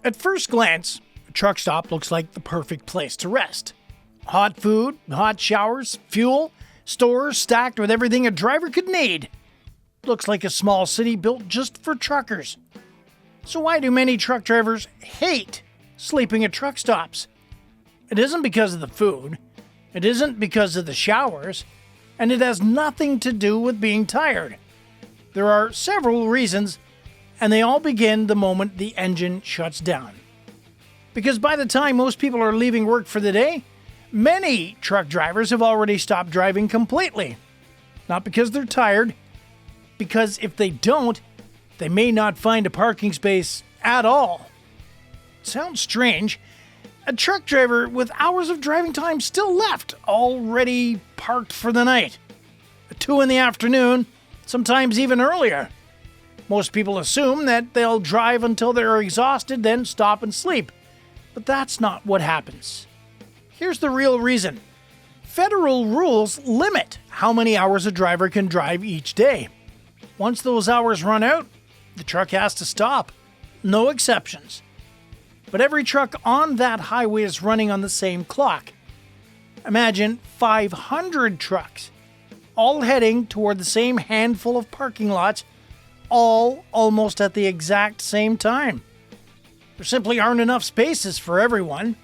At first glance, a truck stop looks like the perfect place to rest. Hot food, hot showers, fuel, stores stacked with everything a driver could need. Looks like a small city built just for truckers. So why do many truck drivers hate sleeping at truck stops? It isn't because of the food, it isn't because of the showers, and it has nothing to do with being tired. There are several reasons, and they all begin the moment the engine shuts down. Because by the time most people are leaving work for the day, many truck drivers have already stopped driving completely. Not because they're tired, because if they don't, they may not find a parking space at all. Sounds strange. A truck driver with hours of driving time still left, already parked for the night. At 2 in the afternoon, sometimes even earlier. Most people assume that they'll drive until they're exhausted, then stop and sleep. But that's not what happens. Here's the real reason. Federal rules limit how many hours a driver can drive each day. Once those hours run out, the truck has to stop. No exceptions. But every truck on that highway is running on the same clock. Imagine 500 trucks, all heading toward the same handful of parking lots, all almost at the exact same time. There simply aren't enough spaces for everyone.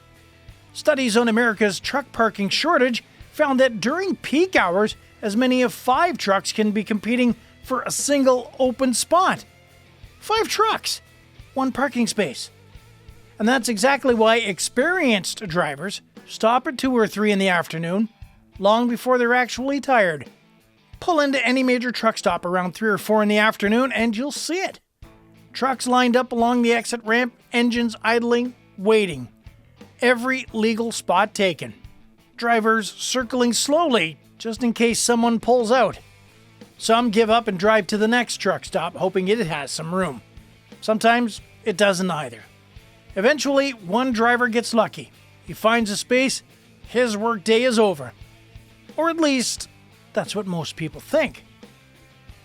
Studies on America's truck parking shortage found that during peak hours, as many as 5 trucks can be competing for a single open spot. 5 trucks, 1 parking space. And that's exactly why experienced drivers stop at 2 or 3 in the afternoon, long before they're actually tired. Pull into any major truck stop around 3 or 4 in the afternoon and you'll see it. Trucks lined up along the exit ramp, engines idling, waiting. Every legal spot taken. Drivers circling slowly, just in case someone pulls out. Some give up and drive to the next truck stop, hoping it has some room. Sometimes it doesn't either. Eventually, one driver gets lucky. He finds a space, his workday is over. Or at least, that's what most people think.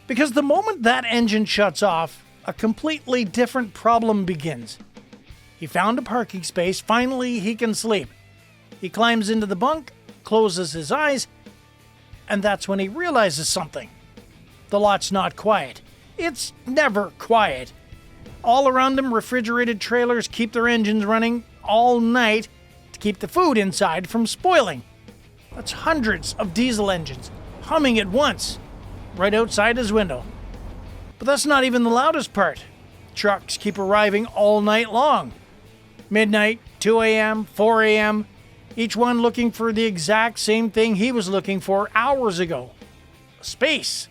Because the moment that engine shuts off, a completely different problem begins. He found a parking space, finally he can sleep. He climbs into the bunk, closes his eyes, and that's when he realizes something. The lot's not quiet. It's never quiet. All around him, refrigerated trailers keep their engines running all night to keep the food inside from spoiling. That's hundreds of diesel engines humming at once, right outside his window. But that's not even the loudest part. Trucks keep arriving all night long. Midnight, 2 a.m., 4 a.m., each one looking for the exact same thing he was looking for hours ago. Space.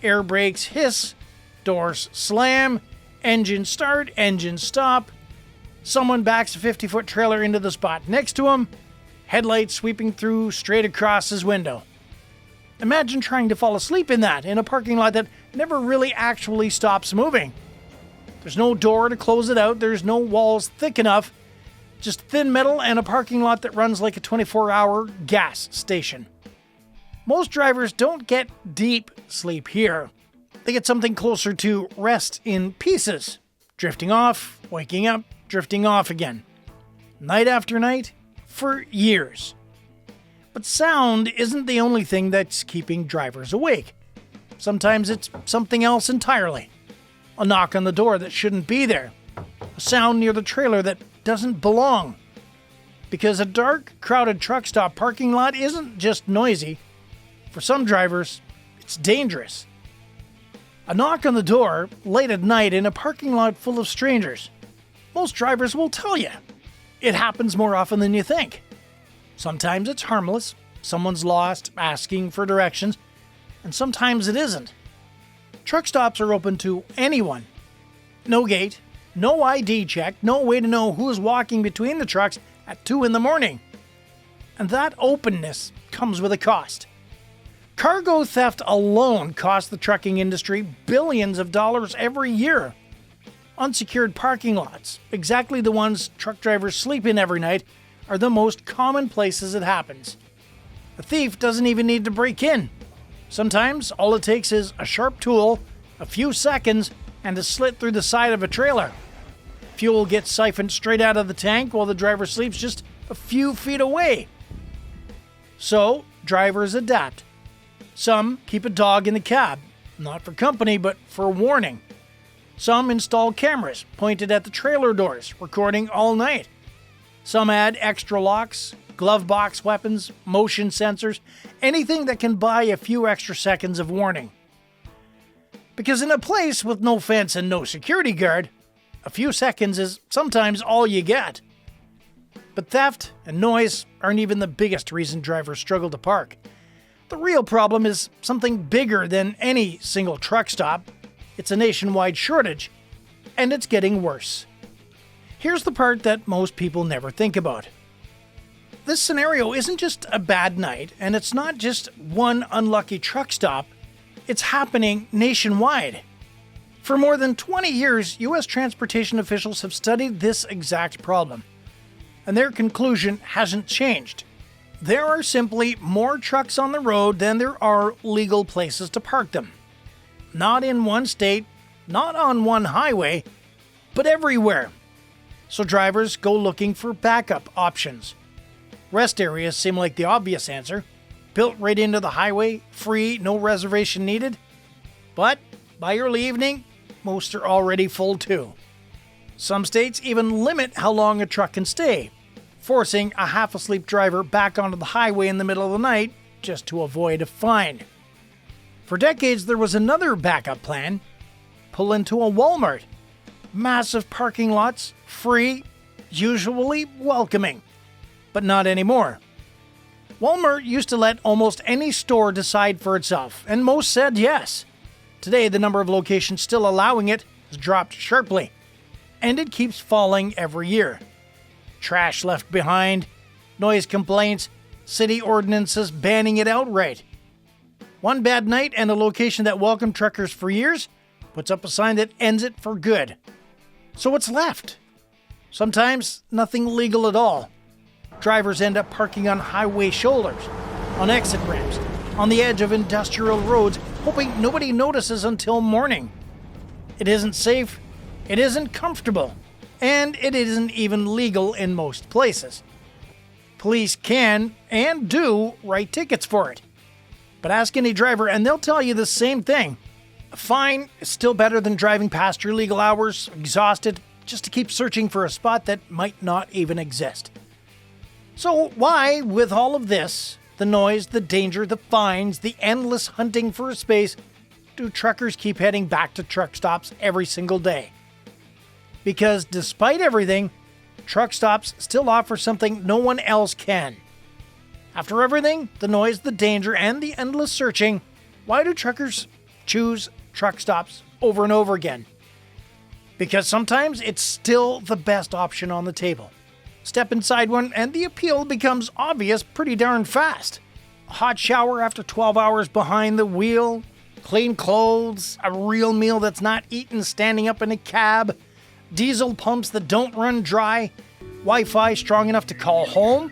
Air brakes hiss, doors slam, engine start, engine stop. Someone backs a 50-foot trailer into the spot next to him, headlights sweeping through straight across his window. Imagine trying to fall asleep in a parking lot that never really actually stops moving. There's no door to close it out, there's no walls thick enough, just thin metal and a parking lot that runs like a 24-hour gas station. Most drivers don't get deep sleep here. They get something closer to rest in pieces, drifting off, waking up, drifting off again. Night after night, for years. But sound isn't the only thing that's keeping drivers awake. Sometimes it's something else entirely. A knock on the door that shouldn't be there. A sound near the trailer that doesn't belong. Because a dark, crowded truck stop parking lot isn't just noisy. For some drivers, it's dangerous. A knock on the door late at night in a parking lot full of strangers. Most drivers will tell you. It happens more often than you think. Sometimes it's harmless. Someone's lost, asking for directions. And sometimes it isn't. Truck stops are open to anyone. No gate, no ID check, no way to know who is walking between the trucks at 2 in the morning. And that openness comes with a cost. Cargo theft alone costs the trucking industry billions of dollars every year. Unsecured parking lots, exactly the ones truck drivers sleep in every night, are the most common places it happens. A thief doesn't even need to break in. Sometimes all it takes is a sharp tool, a few seconds, and a slit through the side of a trailer. Fuel gets siphoned straight out of the tank while the driver sleeps just a few feet away. So, drivers adapt. Some keep a dog in the cab, not for company, but for warning. Some install cameras pointed at the trailer doors, recording all night. Some add extra locks, glove box weapons, motion sensors, anything that can buy a few extra seconds of warning. Because in a place with no fence and no security guard, a few seconds is sometimes all you get. But theft and noise aren't even the biggest reason drivers struggle to park. The real problem is something bigger than any single truck stop. It's a nationwide shortage, and it's getting worse. Here's the part that most people never think about. This scenario isn't just a bad night, and it's not just one unlucky truck stop. It's happening nationwide. For more than 20 years, U.S. transportation officials have studied this exact problem, and their conclusion hasn't changed. There are simply more trucks on the road than there are legal places to park them. Not in one state, not on one highway, but everywhere. So drivers go looking for backup options. Rest areas seem like the obvious answer. Built right into the highway, free, no reservation needed. But by early evening, most are already full too. Some states even limit how long a truck can stay, forcing a half-asleep driver back onto the highway in the middle of the night just to avoid a fine. For decades, there was another backup plan. Pull into a Walmart. Massive parking lots, free, usually welcoming. But not anymore. Walmart used to let almost any store decide for itself, and most said yes. Today, the number of locations still allowing it has dropped sharply, and it keeps falling every year. Trash left behind, noise complaints, city ordinances banning it outright. One bad night and a location that welcomed truckers for years puts up a sign that ends it for good. So what's left? Sometimes nothing legal at all. Drivers end up parking on highway shoulders, on exit ramps, on the edge of industrial roads, hoping nobody notices until morning. It isn't safe, it isn't comfortable, and it isn't even legal in most places. Police can and do write tickets for it. But ask any driver and they'll tell you the same thing. A fine is still better than driving past your legal hours, exhausted, just to keep searching for a spot that might not even exist. So why, with all of this, the noise, the danger, the fines, the endless hunting for a space, do truckers keep heading back to truck stops every single day? Because despite everything, truck stops still offer something no one else can. After everything, the noise, the danger, and the endless searching, why do truckers choose truck stops over and over again? Because sometimes it's still the best option on the table. Step inside one and the appeal becomes obvious pretty darn fast. A hot shower after 12 hours behind the wheel, clean clothes, a real meal that's not eaten standing up in a cab, diesel pumps that don't run dry, Wi-Fi strong enough to call home,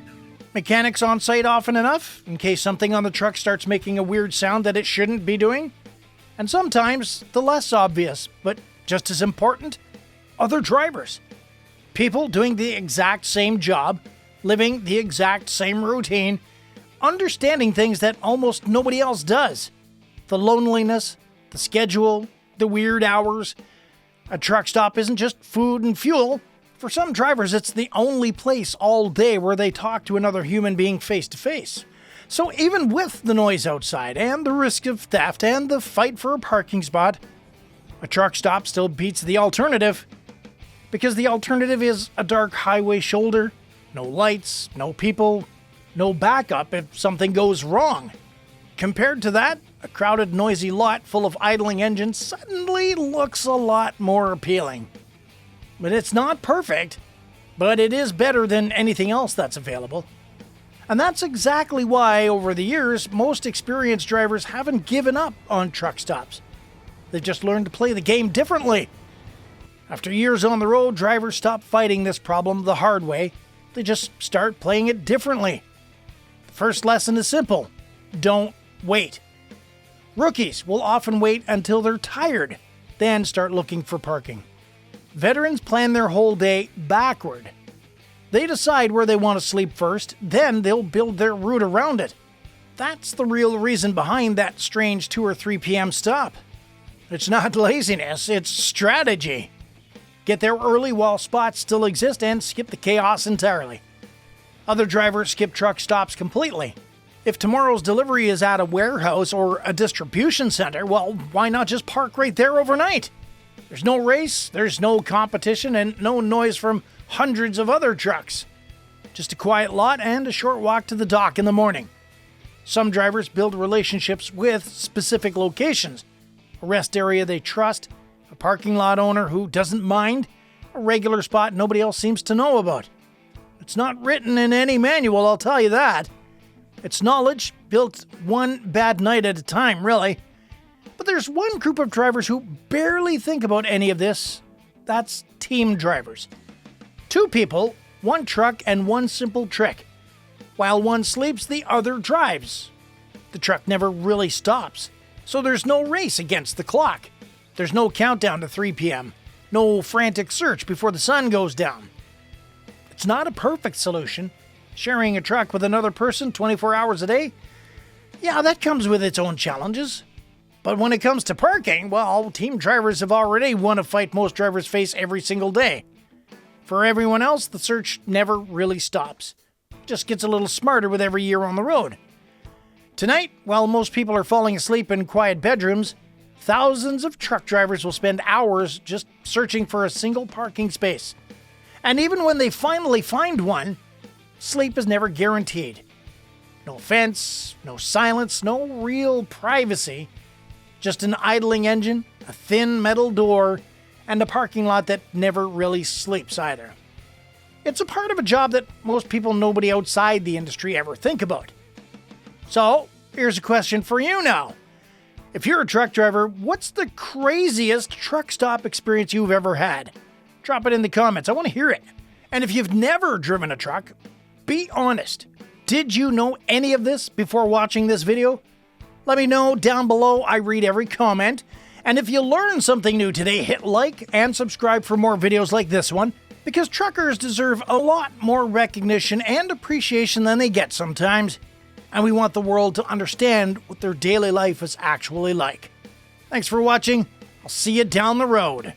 mechanics on site often enough in case something on the truck starts making a weird sound that it shouldn't be doing, and sometimes the less obvious, but just as important, other drivers. People doing the exact same job, living the exact same routine, understanding things that almost nobody else does. The loneliness, the schedule, the weird hours. A truck stop isn't just food and fuel. For some drivers, it's the only place all day where they talk to another human being face to face. So even with the noise outside and the risk of theft and the fight for a parking spot, a truck stop still beats the alternative. Because the alternative is a dark highway shoulder, no lights, no people, no backup if something goes wrong. Compared to that, a crowded, noisy lot full of idling engines suddenly looks a lot more appealing. But it's not perfect, but it is better than anything else that's available. And that's exactly why, over the years, most experienced drivers haven't given up on truck stops. They've just learned to play the game differently. After years on the road, drivers stop fighting this problem the hard way. They just start playing it differently. The first lesson is simple. Don't wait. Rookies will often wait until they're tired, then start looking for parking. Veterans plan their whole day backward. They decide where they want to sleep first, then they'll build their route around it. That's the real reason behind that strange 2 or 3 p.m. stop. It's not laziness, it's strategy. Get there early while spots still exist and skip the chaos entirely. Other drivers skip truck stops completely. If tomorrow's delivery is at a warehouse or a distribution center, well, why not just park right there overnight? There's no race, there's no competition, and no noise from hundreds of other trucks. Just a quiet lot and a short walk to the dock in the morning. Some drivers build relationships with specific locations. A rest area they trust, a parking lot owner who doesn't mind, a regular spot nobody else seems to know about. It's not written in any manual, I'll tell you that. It's knowledge built one bad night at a time, really. But there's one group of drivers who barely think about any of this. That's team drivers. 2 people, 1 truck, and 1 simple trick. While one sleeps, the other drives. The truck never really stops, so there's no race against the clock. There's no countdown to 3 p.m., no frantic search before the sun goes down. It's not a perfect solution. Sharing a truck with another person 24 hours a day? Yeah, that comes with its own challenges. But when it comes to parking, well, team drivers have already won a fight most drivers face every single day. For everyone else, the search never really stops. It just gets a little smarter with every year on the road. Tonight, while most people are falling asleep in quiet bedrooms, thousands of truck drivers will spend hours just searching for a single parking space. And even when they finally find one, sleep is never guaranteed. No fence, no silence, no real privacy. Just an idling engine, a thin metal door, and a parking lot that never really sleeps either. It's a part of a job that most people nobody outside the industry ever think about. So, here's a question for you now. If you're a truck driver, what's the craziest truck stop experience you've ever had? Drop it in the comments. I want to hear it. And if you've never driven a truck, be honest. Did you know any of this before watching this video? Let me know down below. I read every comment. And if you learned something new today, hit like and subscribe for more videos like this one, because truckers deserve a lot more recognition and appreciation than they get sometimes. And we want the world to understand what their daily life is actually like. Thanks for watching. I'll see you down the road.